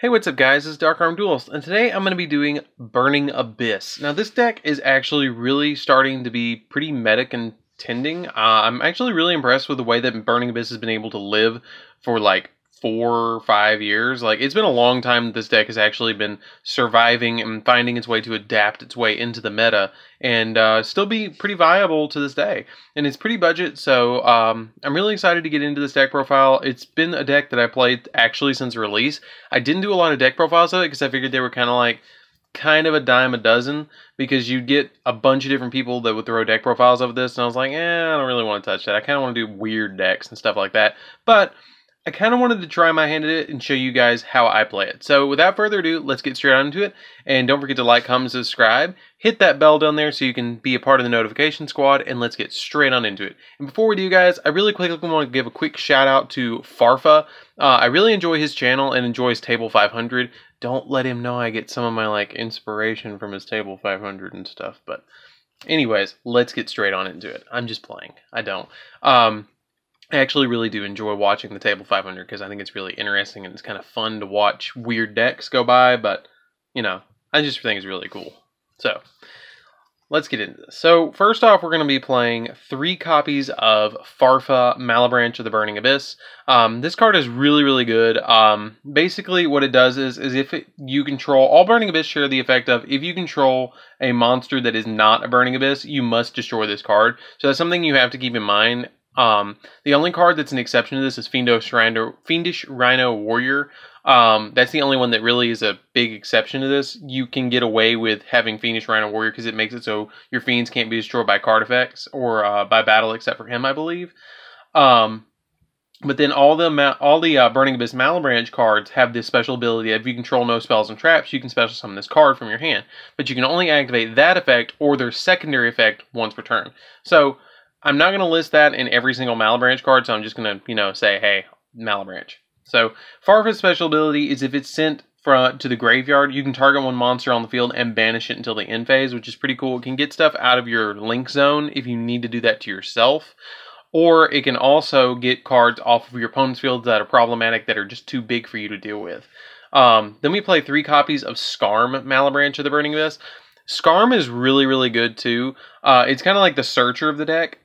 Hey, what's up guys, it's Dark Arm Duelist, and today I'm going to be doing Burning Abyss. Now this deck is actually really starting to be pretty meta contending. I'm actually really impressed with the way that Burning Abyss has been able to live for like 4 or 5 years. Like, it's been a long time that this deck has actually been surviving and finding its way to adapt its way into the meta and still be pretty viable to this day. And it's pretty budget, so I'm really excited to get into this deck profile. It's been a deck that I played actually since release. I didn't do a lot of deck profiles of it because I figured they were kind of a dime a dozen, because you'd get a bunch of different people that would throw deck profiles of this, and I was like, I don't really want to touch that. I kind of want to do weird decks and stuff like that. But I kind of wanted to try my hand at it and show you guys how I play it. So without further ado, let's get straight on into it. And don't forget to like, comment, subscribe. Hit that bell down there so you can be a part of the notification squad, and let's get straight on into it. And before we do, guys, I really quickly want to give a quick shout out to Farfa. I really enjoy his channel and enjoy his Table 500. Don't let him know I get some of my inspiration from his Table 500 and stuff. But anyways, let's get straight on into it. I'm just playing. I don't. I actually really do enjoy watching the Table 500 because I think it's really interesting and it's kind of fun to watch weird decks go by, but, you know, I just think it's really cool. So, let's get into this. So, first off, we're going to be playing 3 copies of Farfa, Malebranche of the Burning Abyss. This card is really, really good. Basically, what it does is if you control, all Burning Abyss share the effect of, if you control a monster that is not a Burning Abyss, you must destroy this card. So that's something you have to keep in mind. The only card that's an exception to this is Fiendish Rhino Warrior. That's the only one that really is a big exception to this. You can get away with having Fiendish Rhino Warrior because it makes it so your fiends can't be destroyed by card effects or by battle, except for him, I believe. But then all the Burning Abyss Malebranche cards have this special ability that if you control no spells and traps, you can special summon this card from your hand. But you can only activate that effect or their secondary effect once per turn. So I'm not going to list that in every single Malebranche card, so I'm just going to, say, hey, Malebranche. So, Farfa's special ability is if it's sent to the graveyard, you can target one monster on the field and banish it until the end phase, which is pretty cool. It can get stuff out of your link zone if you need to do that to yourself. Or it can also get cards off of your opponent's field that are problematic, that are just too big for you to deal with. Then we play 3 copies of Skarm, Malebranche of the Burning Abyss. Skarm is really, really good too. It's kind of like the searcher of the deck.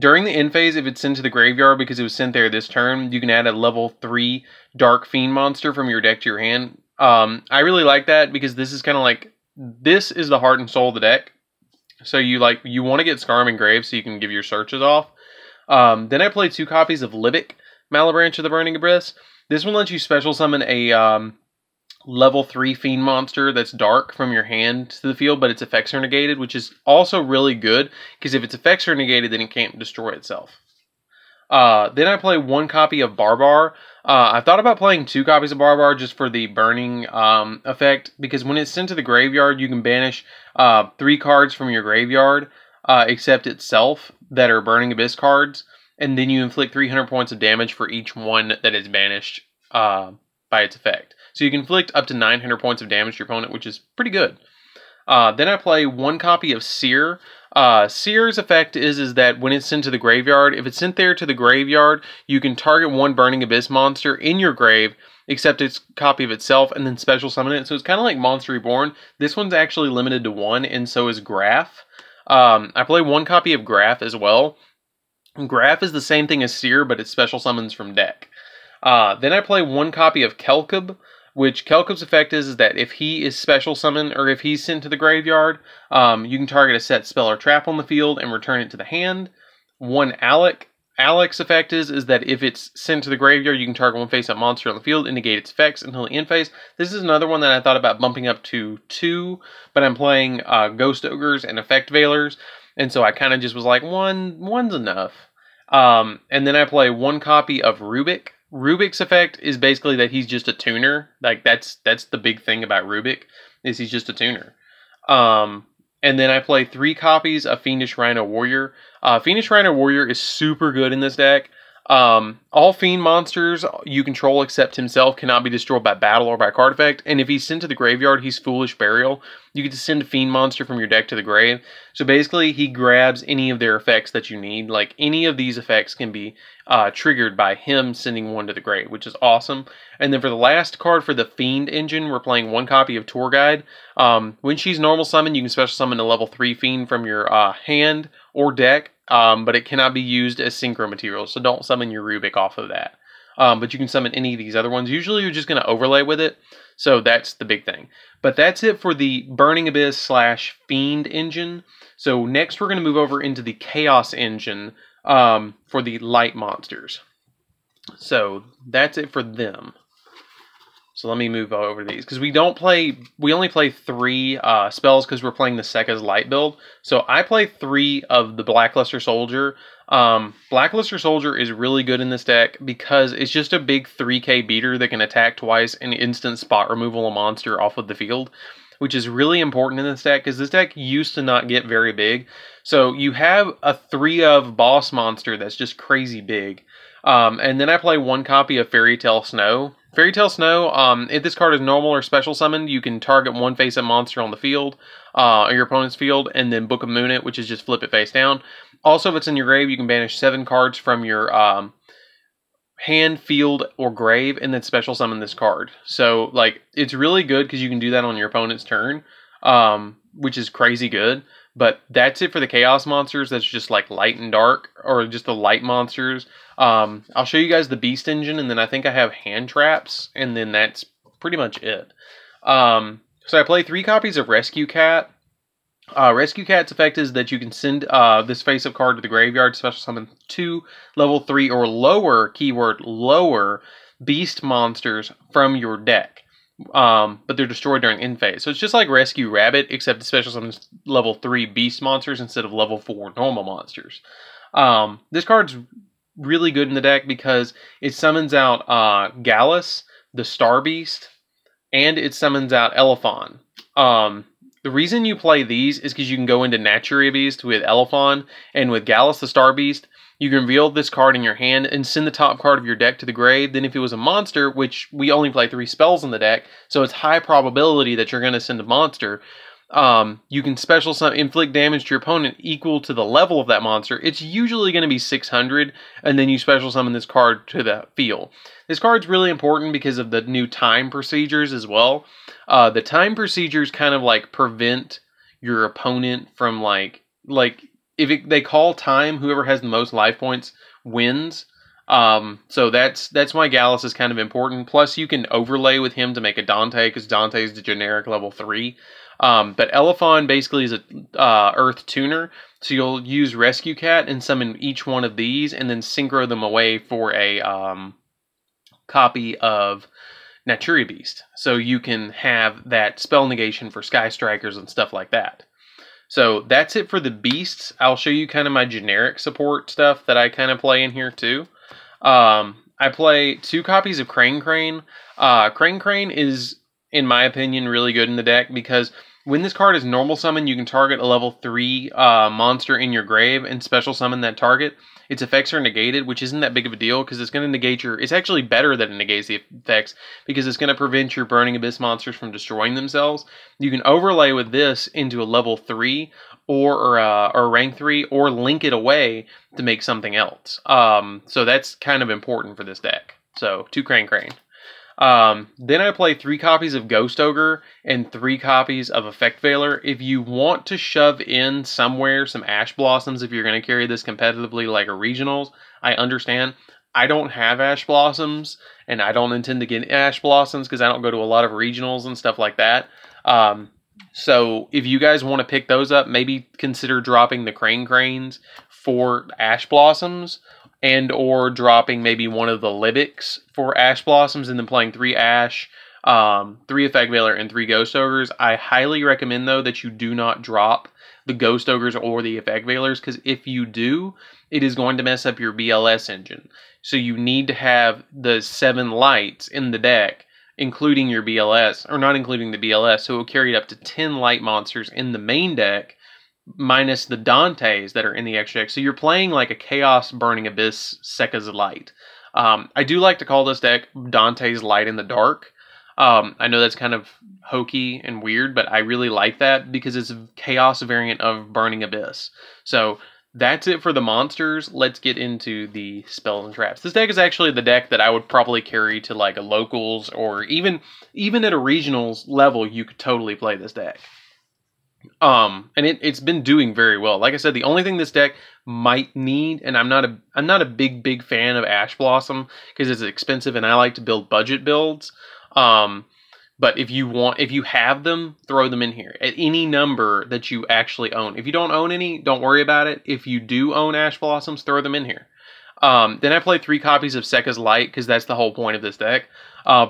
During the end phase, if it's sent to the graveyard because it was sent there this turn, you can add a level 3 Dark Fiend monster from your deck to your hand. I really like that because this is kind of this is the heart and soul of the deck. So you want to get Skarm engraved so you can give your searches off. Then I played 2 copies of Libic, Malebranche of the Burning Abyss. This one lets you special summon a level 3 Fiend monster that's dark from your hand to the field, but its effects are negated, which is also really good, because if its effects are negated, then it can't destroy itself. Then I play 1 copy of Barbar. I thought about playing 2 copies of Barbar just for the burning effect, because when it's sent to the graveyard, you can banish 3 cards from your graveyard, except itself, that are Burning Abyss cards, and then you inflict 300 points of damage for each one that is banished by its effect. So you can inflict up to 900 points of damage to your opponent, which is pretty good. Then I play 1 copy of Seer. Seer's effect is that when it's sent to the graveyard, if it's sent there to the graveyard, you can target 1 Burning Abyss monster in your grave, except its copy of itself, and then special summon it. So it's kind of like Monster Reborn. This one's actually limited to 1, and so is Graph. I play 1 copy of Graph as well. Graph is the same thing as Seer, but it special summons from deck. Then I play 1 copy of Kelkub, which Kelkub's effect is that if he is special summoned, or if he's sent to the graveyard, you can target a set spell or trap on the field and return it to the hand. 1 Alec. Alec's effect is that if it's sent to the graveyard, you can target 1 face-up monster on the field and negate its effects until the end phase. This is another one that I thought about bumping up to 2, but I'm playing Ghost Ogres and Effect Veilers, and so I kind of just was like, one's enough. And then I play 1 copy of Rubik. Rubik's effect is basically that he's just a tuner. That's the big thing about Rubik, is he's just a tuner. And then I play 3 copies of Fiendish Rhino Warrior. Fiendish Rhino Warrior is super good in this deck. All All Fiend monsters you control except himself cannot be destroyed by battle or by card effect, and if he's sent to the graveyard, he's Foolish Burial. You get to send a Fiend monster from your deck to the grave. So basically, he grabs any of their effects that you need. Like, any of these effects can be triggered by him sending one to the grave, which is awesome. And then for the last card for the Fiend engine, we're playing one copy of Tour Guide. When she's normal summon, you can special summon a level 3 Fiend from your hand or deck. But it cannot be used as synchro material, so don't summon your Rubik off of that. But you can summon any of these other ones. Usually you're just going to overlay with it, so that's the big thing. But that's it for the Burning Abyss / Fiend engine. So next we're going to move over into the Chaos engine for the light monsters. So that's it for them. So let me move over these, because we only play 3 spells because we're playing the Sekka's Light build. So I play 3 of the Blackluster Soldier. Blackluster Soldier is really good in this deck because it's just a big 3k beater that can attack twice and instant spot removal a monster off of the field, which is really important in this deck because this deck used to not get very big. So you have a 3 of boss monster that's just crazy big. And then I play 1 copy of Fairy Tale Snow. Fairy Tale Snow, if this card is normal or special summoned, you can target 1 face-up monster on the field, or your opponent's field, and then Book of Moon it, which is just flip it face down. Also, if it's in your grave, you can banish 7 cards from your hand, field, or grave, and then special summon this card. So, like, it's really good because you can do that on your opponent's turn, which is crazy good. But that's it for the Chaos monsters. That's just like light and dark, or just the light monsters. I'll show you guys the Beast engine, and then I think I have hand traps, and then that's pretty much it. So I play 3 copies of Rescue Cat. Rescue Cat's effect is that you can send this face-up card to the graveyard, special summon 2 level 3 or lower, keyword lower, beast monsters from your deck. But they're destroyed during end phase. So it's just like Rescue Rabbit, except it special summons level 3 beast monsters instead of level 4 normal monsters. This card's really good in the deck because it summons out Gallus, the Star Beast, and it summons out Elephon. The reason you play these is because you can go into Naturia Beast with Elephon, and with Gallus, the Star Beast, you can reveal this card in your hand and send the top card of your deck to the grave. Then if it was a monster, which we only play 3 spells in the deck, so it's high probability that you're going to send a monster, you can special summon, inflict damage to your opponent equal to the level of that monster. It's usually going to be 600, and then you special summon this card to the field. This card's really important because of the new time procedures as well. The time procedures kind of like prevent your opponent from if they call time, whoever has the most life points wins. So that's why Gallus is kind of important. Plus, you can overlay with him to make a Dante, because Dante is the generic level 3. But Elephon basically is a Earth tuner, so you'll use Rescue Cat and summon each one of these, and then synchro them away for a copy of Naturia Beast. So you can have that spell negation for Sky Strikers and stuff like that. So that's it for the beasts. I'll show you kind of my generic support stuff that I kind of play in here too. I play 2 copies of Crane Crane. Crane Crane is, in my opinion, really good in the deck because when this card is normal summon, you can target a level 3 monster in your grave and special summon that target. Its effects are negated, which isn't that big of a deal because it's going to negate your... It's actually better that it negates the effects because it's going to prevent your Burning Abyss monsters from destroying themselves. You can overlay with this into a level 3 or rank 3 or link it away to make something else. So that's kind of important for this deck. So 2 Crane Crane. Then I play 3 copies of Ghost Ogre and 3 copies of Effect Veiler. If you want to shove in somewhere some Ash Blossoms, if you're going to carry this competitively like a regionals, I understand. I don't have Ash Blossoms, and I don't intend to get Ash Blossoms because I don't go to a lot of regionals and stuff like that. So if you guys want to pick those up, maybe consider dropping the Crane Cranes for Ash Blossoms, and or dropping maybe one of the Libics for Ash Blossoms, and then playing 3 Ash, 3 Effect Veiler, and 3 Ghost Ogres. I highly recommend, though, that you do not drop the Ghost Ogres or the Effect Veilers, because if you do, it is going to mess up your BLS engine. So you need to have the 7 lights in the deck, including your BLS, or not including the BLS, so it will carry up to 10 light monsters in the main deck, minus the Dantes that are in the extra deck. So you're playing like a Chaos Burning Abyss Sekka's Light. I do like to call this deck Dante's Light in the Dark. I know that's kind of hokey and weird, but I really like that because it's a chaos variant of Burning Abyss. So that's it for the monsters. Let's get into the spells and traps. This deck is actually the deck that I would probably carry to like a locals, or even at a regionals level, you could totally play this deck. And it's been doing very well. Like I said, the only thing this deck might need, and I'm not a big fan of Ash Blossom because it's expensive and I like to build budget builds. But if you have them, throw them in here at any number that you actually own. If you don't own any, don't worry about it. If you do own Ash Blossoms, throw them in here. Then I play 3 copies of Sekka's Light because that's the whole point of this deck.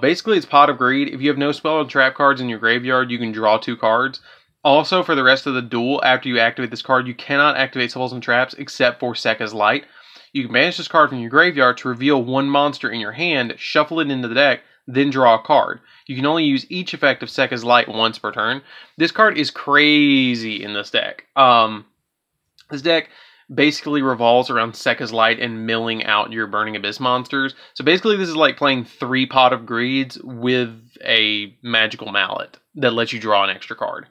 Basically, it's Pot of Greed. If you have no spell and trap cards in your graveyard, you can draw 2 cards. Also, for the rest of the duel, after you activate this card, you cannot activate spells and traps except for Sekka's Light. You can banish this card from your graveyard to reveal 1 monster in your hand, shuffle it into the deck, then draw a card. You can only use each effect of Sekka's Light once per turn. This card is crazy in this deck. This deck basically revolves around Sekka's Light and milling out your Burning Abyss monsters. So basically this is like playing 3 Pot of Greeds with a magical mallet that lets you draw an extra card.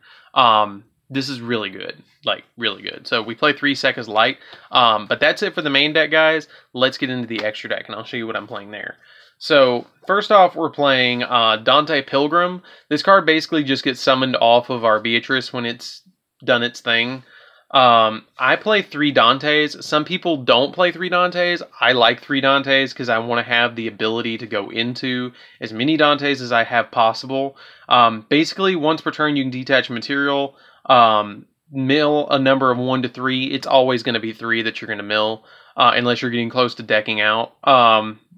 This is really good, like really good. So we play 3 Sekka's Light, but that's it for the main deck, guys. Let's get into the extra deck, and I'll show you what I'm playing there. So first off, we're playing Dante Pilgrim. This card basically just gets summoned off of our Beatrice when it's done its thing. I play 3 Dantes. Some people don't play 3 Dantes. I like 3 Dantes because I want to have the ability to go into as many Dantes as I have possible. Basically, once per turn, you can detach material, mill a number of 1 to 3. It's always going to be 3 that you're going to mill, unless you're getting close to decking out.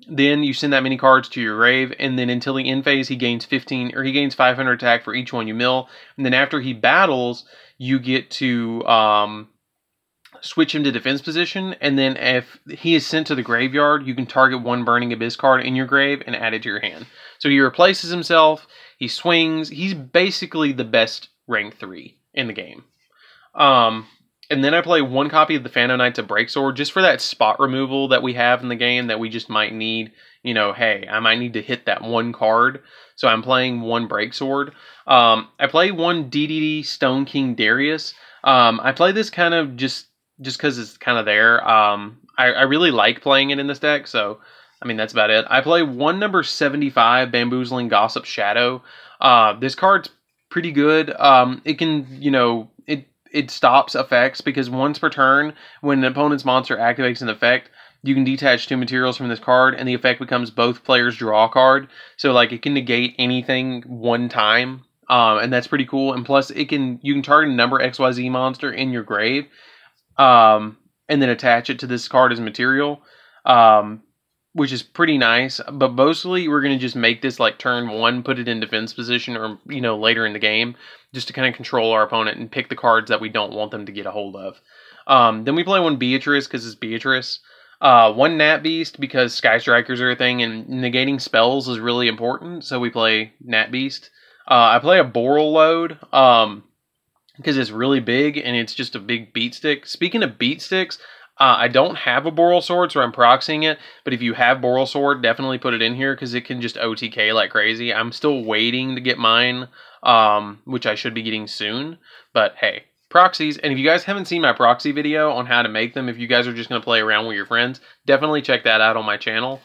Then you send that many cards to your grave, and then until the end phase, he gains 500 attack for each one you mill. And then after he battles, you get to switch him to defense position, and then if he is sent to the graveyard, you can target 1 Burning Abyss card in your grave and add it to your hand. So he replaces himself, he swings, he's basically the best rank 3 in the game. And then I play 1 copy of the Phantom Knights of Breaksword just for that spot removal that we have in the game that we just might need. You know, hey, I might need to hit that 1 card. So I'm playing 1 Breaksword. I play 1 DDD Stone King Darius. I play this kind of just because it's kind of there. I really like playing it in this deck, so I mean that's about it. I play 1 number 75 Bamboozling Gossip Shadow. This card's pretty good. It can, you know, it stops effects because once per turn, when an opponent's monster activates an effect, you can detach 2 materials from this card, and the effect becomes both players draw a card. So like it can negate anything 1 time, and that's pretty cool. And plus, you can target a number XYZ monster in your grave, and then attach it to this card as material, which is pretty nice. But mostly, we're gonna just make this like turn 1, put it in defense position, or you know later in the game, just to kind of control our opponent and pick the cards that we don't want them to get a hold of. Then we play 1 Beatrice because it's Beatrice. 1 Nat Beast because Sky Strikers are a thing and negating spells is really important, so we play Nat Beast. I play a Boral Load because it's really big and it's just a big beat stick. Speaking of beat sticks, I don't have a Boral Sword, so I'm proxying it, but if you have Boral Sword, definitely put it in here because it can just OTK like crazy. I'm still waiting to get mine, which I should be getting soon, but hey. Proxies, and if you guys haven't seen my proxy video on how to make them, if you guys are just going to play around with your friends, definitely check that out on my channel.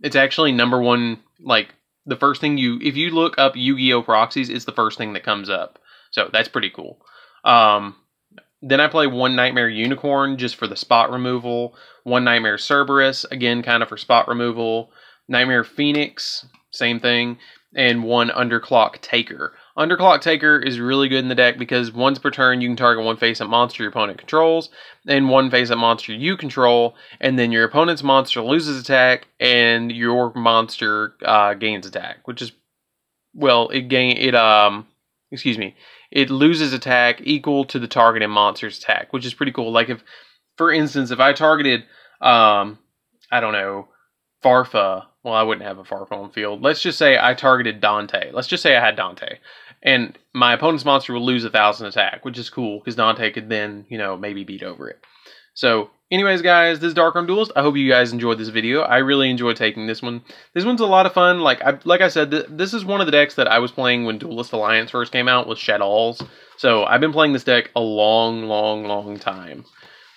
It's actually #1, like, the first thing if you look up Yu-Gi-Oh! Proxies, it's the first thing that comes up. So, that's pretty cool. Then I play 1 Nightmare Unicorn, just for the spot removal. 1 Nightmare Cerberus, again, kind of for spot removal. Nightmare Phoenix, same thing. And 1 Underclock Taker. Underclock Taker is really good in the deck because once per turn you can target 1 face-up monster your opponent controls, and 1 face-up monster you control, and then your opponent's monster loses attack, and your monster gains attack, which is, well, it loses attack equal to the targeted monster's attack, which is pretty cool. Like if, for instance, if I targeted, I don't know, Farfa. Well, I wouldn't have a Farfa on field. Let's just say I targeted Dante. Let's just say I had Dante. And my opponent's monster will lose 1,000 attack, which is cool, because Dante could then, you know, maybe beat over it. So anyways, guys, this is Darkroom Duelist. I hope you guys enjoyed this video. I really enjoyed taking this one. This one's a lot of fun. Like I said, this is one of the decks that I was playing when Duelist Alliance first came out with Shadowl's. So I've been playing this deck a long time.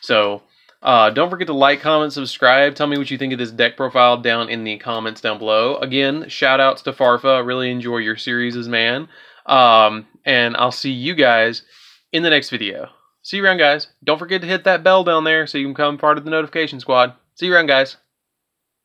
So don't forget to like, comment, subscribe. Tell me what you think of this deck profile down in the comments down below. Again, shout outs to Farfa. I really enjoy your series, man. And I'll see you guys in the next video. See you around, guys. Don't forget to hit that bell down there so you can become part of the notification squad. See you around, guys.